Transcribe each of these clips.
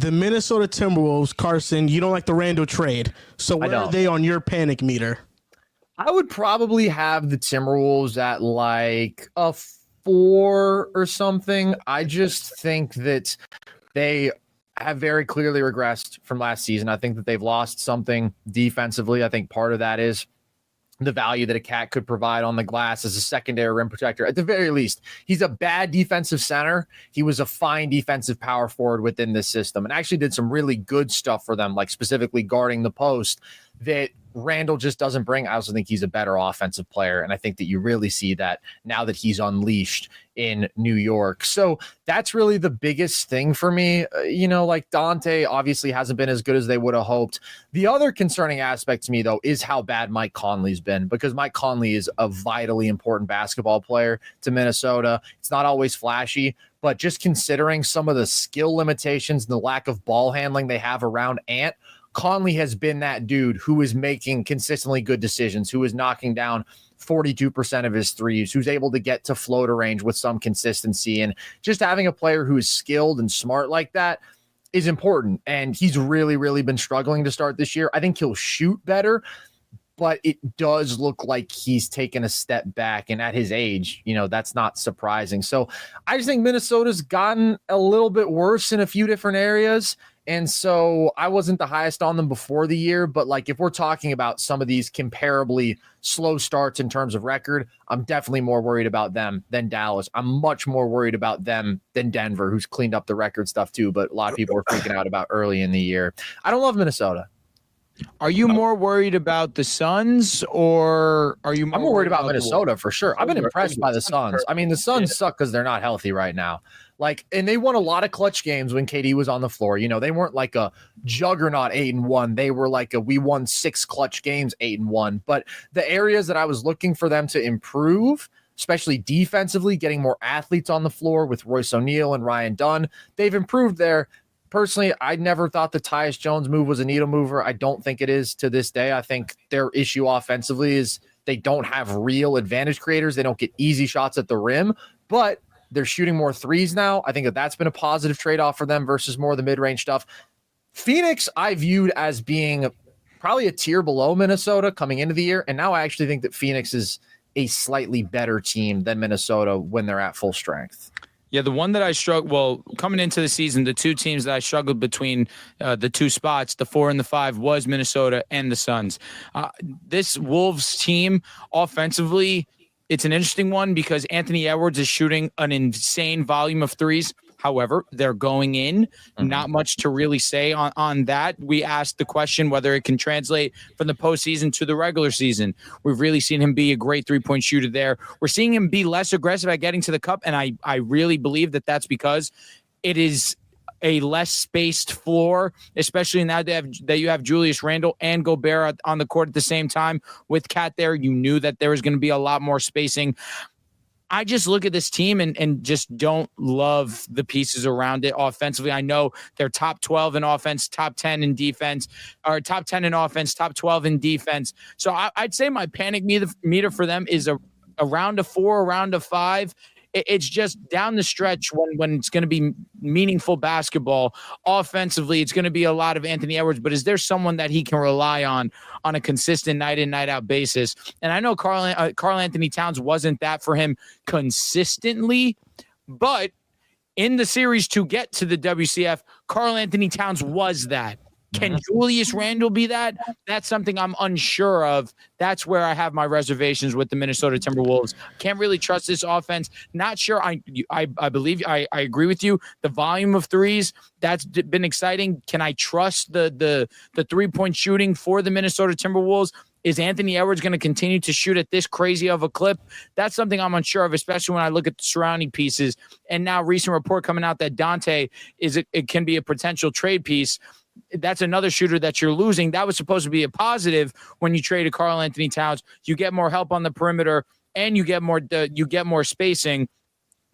the Minnesota Timberwolves, Carson, you don't like the Randall trade. So where are they on your panic meter? I would probably have the Timberwolves at like a 4 or something. I just think that they have very clearly regressed from last season. I think that they've lost something defensively. I think part of that is the value that a cat could provide on the glass as a secondary rim protector. At the very least, he's a bad defensive center. He was a fine defensive power forward within this system and actually did some really good stuff for them, like specifically guarding the post that Randall just doesn't bring. I also think he's a better offensive player, and I think that you really see that now that he's unleashed in New York. So that's really the biggest thing for me. Like Dante obviously hasn't been as good as they would have hoped. The other concerning aspect to me, though, is how bad Mike Conley's been, because Mike Conley is a vitally important basketball player to Minnesota. It's not always flashy, but just considering some of the skill limitations and the lack of ball handling they have around Ant, Conley has been that dude who is making consistently good decisions, who is knocking down 42% of his threes, who's able to get to floater range with some consistency. And just having a player who is skilled and smart like that is important. And he's really, really been struggling to start this year. I think he'll shoot better, but it does look like he's taken a step back. And at his age, that's not surprising. So I just think Minnesota's gotten a little bit worse in a few different areas. And so I wasn't the highest on them before the year, but like if we're talking about some of these comparably slow starts in terms of record, I'm definitely more worried about them than Dallas. I'm much more worried about them than Denver, who's cleaned up the record stuff too, but a lot of people were freaking out about early in the year. I don't love Minnesota. Are you more worried about the Suns, or are you more I'm more worried about Minnesota for sure. I've been impressed by the Suns. I mean, the Suns suck because they're not healthy right now. And they won a lot of clutch games when KD was on the floor. They weren't like a juggernaut 8-1. They were like we won 6 clutch games 8-1. But the areas that I was looking for them to improve, especially defensively, getting more athletes on the floor with Royce O'Neal and Ryan Dunn, they've improved there. Personally, I never thought the Tyus Jones move was a needle mover. I don't think it is to this day. I think their issue offensively is they don't have real advantage creators. They don't get easy shots at the rim, but they're shooting more threes now. I think that's been a positive trade-off for them versus more of the mid-range stuff. Phoenix, I viewed as being probably a tier below Minnesota coming into the year, and now I actually think that Phoenix is a slightly better team than Minnesota when they're at full strength. Yeah, the one that I struggled, coming into the season, the two teams that I struggled between the two spots, the 4 and the 5, was Minnesota and the Suns. This Wolves team, offensively, it's an interesting one because Anthony Edwards is shooting an insane volume of threes. However, they're going in. Not much to really say on that. We asked the question whether it can translate from the postseason to the regular season. We've really seen him be a great three-point shooter there. We're seeing him be less aggressive at getting to the cup, and I really believe that that's because it is a less spaced floor, especially now that you have Julius Randle and Gobert on the court at the same time. With Cat there, you knew that there was going to be a lot more spacing. I just look at this team and just don't love the pieces around it offensively. I know they're top 12 in offense, top 10 in defense, or top 10 in offense, top 12 in defense. So I'd say my panic meter for them is around a 4, around a 5. It's just down the stretch when it's going to be meaningful basketball. Offensively, it's going to be a lot of Anthony Edwards, but is there someone that he can rely on a consistent night in, night out basis? And I know Karl Anthony Towns wasn't that for him consistently, but in the series to get to the WCF, Karl Anthony Towns was that. Can Julius Randle be that? That's something I'm unsure of. That's where I have my reservations with the Minnesota Timberwolves. Can't really trust this offense. Not sure. I believe I agree with you. The volume of threes, that's been exciting. Can I trust the 3-point shooting for the Minnesota Timberwolves? Is Anthony Edwards going to continue to shoot at this crazy of a clip? That's something I'm unsure of, especially when I look at the surrounding pieces. And now recent report coming out that Dante it can be a potential trade piece. That's another shooter that you're losing. That was supposed to be a positive when you traded Karl Anthony Towns. You get more help on the perimeter and you get more spacing.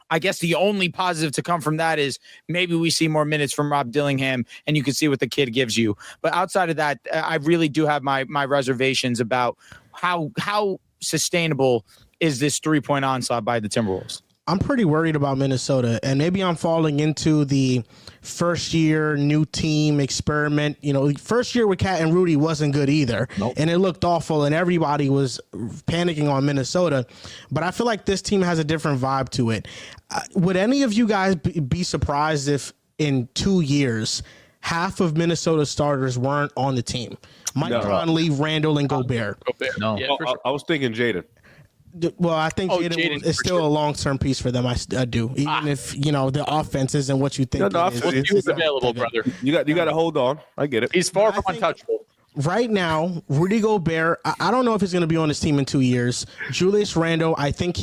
I guess the only positive to come from that is maybe we see more minutes from Rob Dillingham and you can see what the kid gives you. But outside of that, I really do have my reservations about how sustainable is this 3-point onslaught by the Timberwolves. I'm pretty worried about Minnesota, and maybe I'm falling into the first year new team experiment. First year with Cat and Rudy wasn't good either, and it looked awful, and everybody was panicking on Minnesota. But I feel like this team has a different vibe to it. Would any of you guys be surprised if in 2 years half of Minnesota's starters weren't on the team? Mike Conley, Randall, and Gobert. No, yeah, sure. I was thinking Jaden. Well, I think Jaden is still a long-term piece for them. I do, even if the offense isn't what you think. No, he was available, brother. You got to hold on. I get it. He's far from untouchable. Right now, Rudy Gobert, I don't know if he's going to be on his team in 2 years. Julius Randle, I think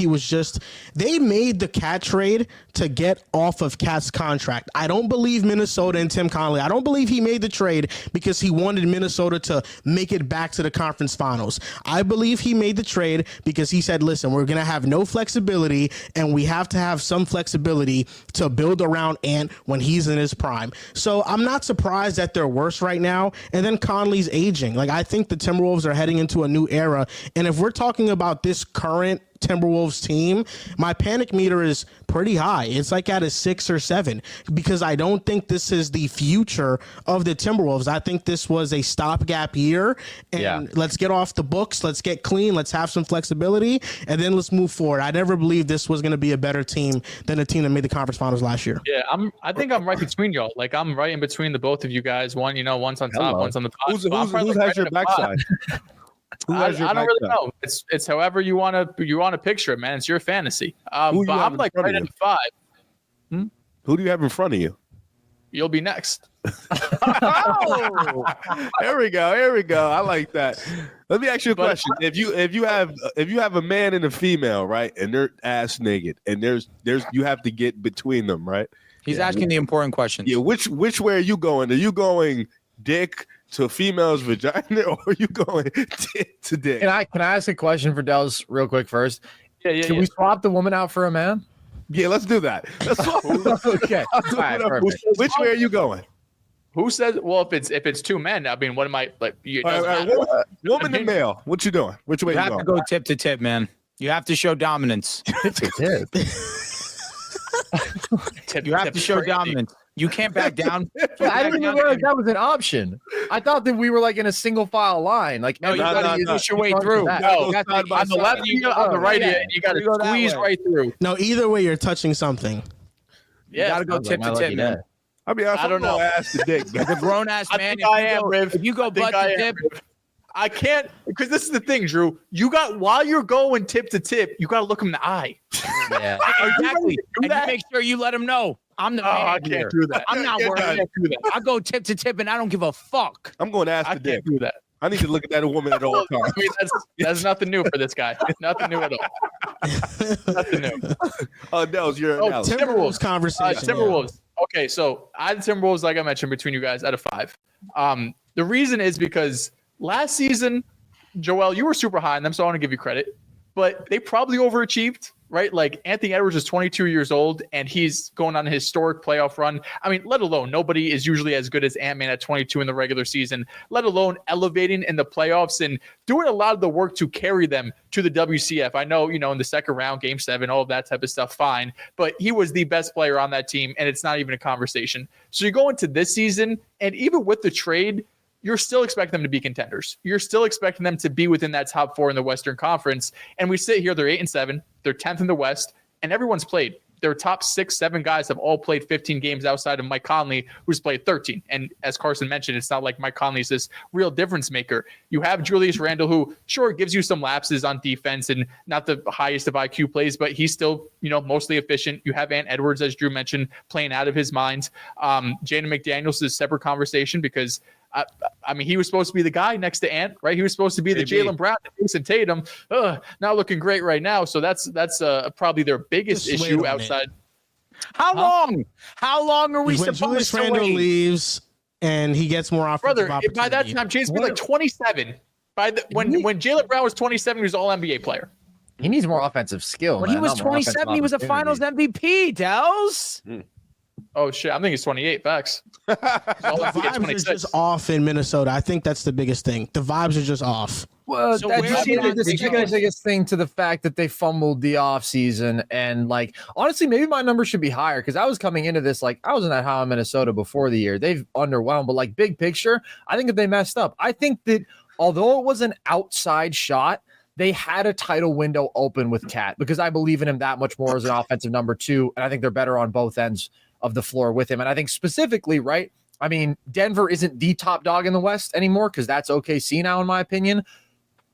they made the Cat trade to get off of Cat's contract. I don't believe Minnesota and Tim Connelly. I don't believe he made the trade because he wanted Minnesota to make it back to the conference finals. I believe he made the trade because he said, listen, we're going to have no flexibility and we have to have some flexibility to build around Ant when he's in his prime. So I'm not surprised that they're worse right now. And then Conley's aging. Like, I think the Timberwolves are heading into a new era. And if we're talking about this current Timberwolves team, my panic meter is pretty high. It's like at a 6 or 7 because I don't think this is the future of the Timberwolves. I think this was a stopgap year, and let's get off the books. Let's get clean. Let's have some flexibility, and then let's move forward. I never believed this was going to be a better team than the team that made the conference finals last year. Yeah, I think I'm right between y'all. Like, I'm right in between the both of you guys. One's on top, one's on the bottom. Who has your backside? I don't really know. It's however you want to picture it, man. It's your fantasy. But I'm like right at 5. Who do you have in front of you? You'll be next. Oh, here we go. I like that. Let me ask you a question. If you have a man and a female, right, and they're ass naked, and there's you have to get between them, right? He's asking the important question. Yeah, which way are you going? Are you going dick to a female's vagina, or are you going dick to dick? Can I ask a question for Dels real quick first? Can we swap the woman out for a man? Yeah, let's do that. Let's swap. Okay. All right, which way are you going? Who says? Well, if it's 2 men, I mean, what am I like? Woman and male. What you doing? Which way you you have going? to go tip to tip, man. You have to show dominance. Tip to tip. You have to show dominance. You can't back down. I didn't even realize that was an option. I thought that we were like in a single file line. Like, no, you got to push your way through. No, on the left, on the right, you got to squeeze right through. No, either way, you're touching something. Yeah, you got to go tip to tip, man. I mean, I don't know. Ass to dick, man. The grown ass man. If you go butt to tip, I can't, because this is the thing, Drew. While you're going tip to tip, you got to look him in the eye. Yeah, exactly. And you make sure you let him know. I'm the man. I can't do that. I'm not worried. I go tip to tip, and I don't give a fuck. I'm going ass to dick. Do that. I need to look at that woman at all times. I mean, that's nothing new for this guy. Nothing new at all. Nothing new. Dels, you're Timberwolves conversation. Timberwolves. Okay, so I had Timberwolves, like I mentioned, between you guys at a 5. The reason is because last season, Joel, you were super high on them, so I want to give you credit. But they probably overachieved, right? Like, Anthony Edwards is 22 years old, and he's going on a historic playoff run. I mean, let alone nobody is usually as good as Ant-Man at 22 in the regular season, let alone elevating in the playoffs and doing a lot of the work to carry them to the WCF. I know, in the second round, Game 7, all of that type of stuff, fine. But he was the best player on that team, and it's not even a conversation. So you go into this season, and even with the trade, you're still expecting them to be contenders. You're still expecting them to be within that top 4 in the Western Conference. And we sit here, they're 8-7, they're 10th in the West, and everyone's played. Their top 6, 7 guys have all played 15 games outside of Mike Conley, who's played 13. And as Carson mentioned, it's not like Mike Conley's this real difference maker. You have Julius Randle, who sure gives you some lapses on defense and not the highest of IQ plays, but he's still, mostly efficient. You have Ant Edwards, as Drew mentioned, playing out of his mind. Jaden McDaniels is a separate conversation because I mean, he was supposed to be the guy next to Ant, right? He was supposed to be the Jaylen Brown and Jason Tatum. Not looking great right now. So that's probably their biggest issue outside. How long? How long are we supposed Julius to Randle wait? leaves and he gets more offensive opportunity. By that time, Jason be like 27. When Jaylen Brown was 27, he was all NBA player. He needs more offensive skill. When he was 27, he was a Finals MVP. Dels. Oh shit! I think he's 28. Facts. The vibes are just off in Minnesota. I think that's the biggest thing. The vibes are just off. Well, So that's where just do you the think second biggest thing to the fact that they fumbled the offseason. And like, honestly, maybe my number should be higher because I was coming into this like I wasn't that high on Minnesota before the year. They've underwhelmed, but like big picture, I think that they messed up. I think that although it was an outside shot, they had a title window open with Cat because I believe in him that much more as an offensive number two. And I think they're better on both ends of the floor with him. And I think specifically, right? I mean, Denver isn't the top dog in the West anymore because that's OKC now, in my opinion.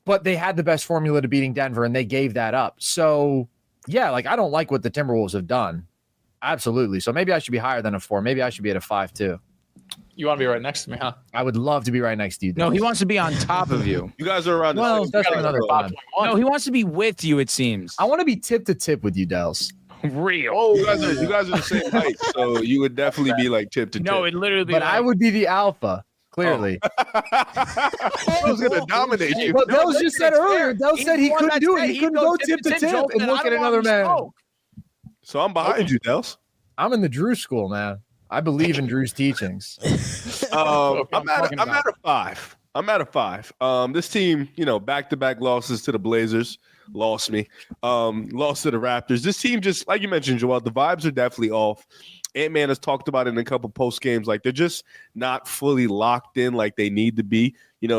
But they had the best formula to beating Denver, and they gave that up. So, yeah, like I don't like what the Timberwolves have done. Absolutely. So maybe I should be higher than a 4. Maybe I should be at a 5 too. You want to be right next to me, huh? I would love to be right next to you. No, he Dennis. wants to be on top of you. You guys are around. Well, the that's same another guys. time. No, he wants to be with you, it seems. I want to be tip to tip with you, Dels. Real. Oh, you guys are the same height, so you would definitely be like tip to tip. No, it literally be But like, I would be the alpha, clearly. I was gonna dominate you. But Dels just said earlier, Dels said he the one couldn't that do said it. He he'd couldn't go go tip to tip Joel and said, look "I at don't another want to man. smoke." So I'm behind you, Dels. I'm in the Drew school, man. I believe in Drew's teachings. I'm talking at a 5. I'm at a 5. This team, back-to-back losses to the Blazers, lost me. Lost to the Raptors. This team just, like you mentioned, Joel, the vibes are definitely off. Ant-Man has talked about it in a couple post games. Like they're just not fully locked in like they need to be.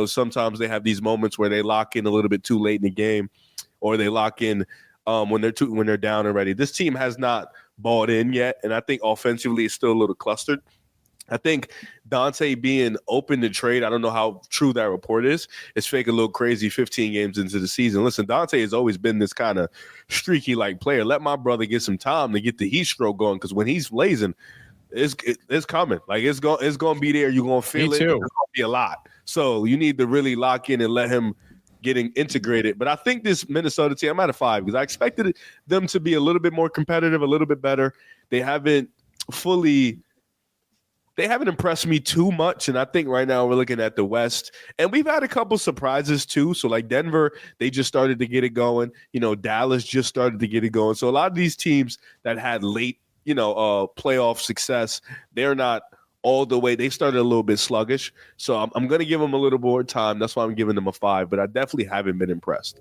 Sometimes they have these moments where they lock in a little bit too late in the game, or they lock in when they're down already. This team has not bought in yet, and I think offensively it's still a little clustered. I think Dante being open to trade, I don't know how true that report is. It's fake a little crazy 15 games into the season. Listen, Dante has always been this kind of streaky like player. Let my brother get some time to get the heat stroke going, because when he's blazing, it's coming. Like it's going to be there. You're going to feel Me it. too. It's going to be a lot. So you need to really lock in and let him getting integrated. But I think this Minnesota team, I'm at a 5 because I expected them to be a little bit more competitive, a little bit better. They haven't impressed me too much. And I think right now we're looking at the West. And we've had a couple surprises too. So like Denver, they just started to get it going. Dallas just started to get it going. So a lot of these teams that had late, playoff success, they're not all the way. They started a little bit sluggish. So I'm going to give them a little more time. That's why I'm giving them a 5. But I definitely haven't been impressed.